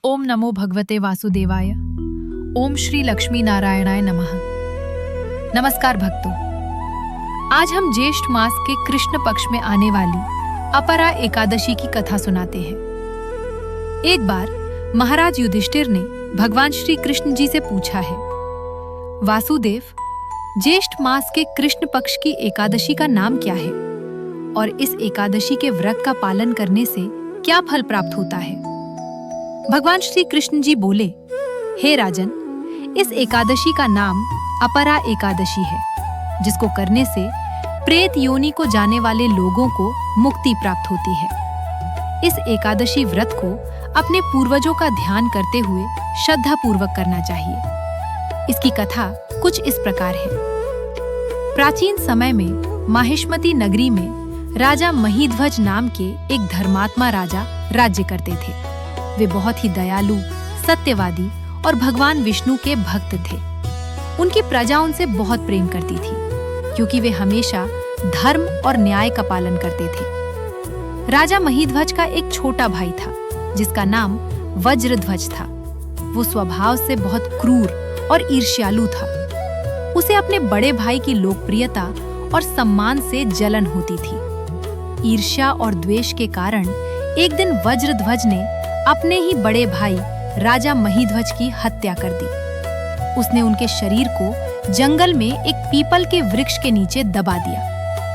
ओम नमो भगवते वासुदेवाय। ओम श्री लक्ष्मी नारायणाय नमः। नमस्कार भक्तों, आज हम ज्येष्ठ मास के कृष्ण पक्ष में आने वाली अपरा एकादशी की कथा सुनाते हैं। एक बार महाराज युधिष्ठिर ने भगवान श्री कृष्ण जी से पूछा है, वासुदेव, ज्येष्ठ मास के कृष्ण पक्ष की एकादशी का नाम क्या है और इस एकादशी के व्रत का पालन करने से क्या फल प्राप्त होता है? भगवान श्री कृष्ण जी बोले, हे राजन, इस एकादशी का नाम अपरा एकादशी है, जिसको करने से प्रेत योनि को जाने वाले लोगों को मुक्ति प्राप्त होती है। इस एकादशी व्रत को अपने पूर्वजों का ध्यान करते हुए श्रद्धा पूर्वक करना चाहिए। इसकी कथा कुछ इस प्रकार है। प्राचीन समय में माहिष्मति नगरी में राजा महिध्वज नाम के एक धर्मात्मा राजा राज्य करते थे। वे बहुत ही दयालु, सत्यवादी और भगवान विष्णु के भक्त थे। उनकी प्रजा उनसे बहुत प्रेम करती थी, क्योंकि वे हमेशा धर्म और न्याय का पालन करते थे। राजा महिध्वज का एक छोटा भाई था, जिसका नाम वज्रध्वज था। वो स्वभाव से बहुत क्रूर और ईर्ष्यालु था। उसे अपने बड़े भाई की लोकप्रियता और सम्मान से जलन होती थी। ईर्ष्या और द्वेष के कारण एक दिन वज्रध्वज ने अपने ही बड़े भाई राजा महिध्वज की हत्या कर दी। उसने उनके शरीर को जंगल में एक पीपल के वृक्ष के नीचे दबा दिया,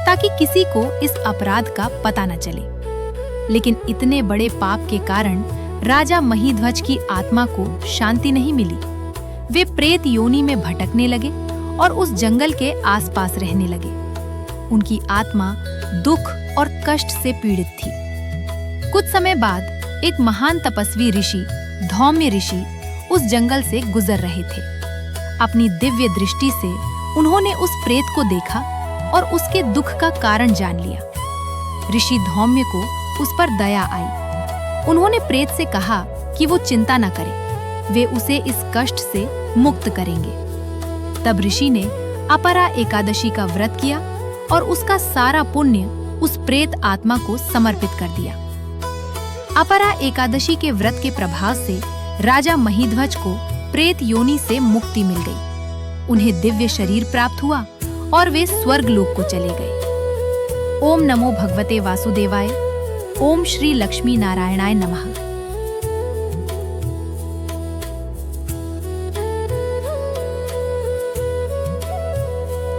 ताकि किसी को इस अपराध का पता न चले। लेकिन इतने बड़े पाप के कारण राजा महिध्वज की आत्मा को शांति नहीं मिली। वे प्रेत योनि में भटकने लगे और उस जंगल के आसपास रहने लगे। उनकी आत्मा दुख और कष्ट से पीड़ित थी। कुछ समय बाद एक महान तपस्वी ऋषि, धौम्य ऋषि, उस जंगल से गुजर रहे थे। अपनी दिव्य दृष्टि से उन्होंने उस प्रेत को देखा और उसके दुख का कारण जान लिया। ऋषि धौम्य को उस पर दया आई। उन्होंने प्रेत से कहा कि वो चिंता न करे, वे उसे इस कष्ट से मुक्त करेंगे। तब ऋषि ने अपरा एकादशी का व्रत किया और उसका सारा पुण्य उस प्रेत आत्मा को समर्पित कर दिया। अपरा एकादशी के व्रत के प्रभाव से राजा महिध्वज को प्रेत योनि से मुक्ति मिल गई। उन्हें दिव्य शरीर प्राप्त हुआ और वे स्वर्ग लोक को चले गए। ओम नमो भगवते वासुदेवाय। ओम श्री लक्ष्मी नारायणाय नमः।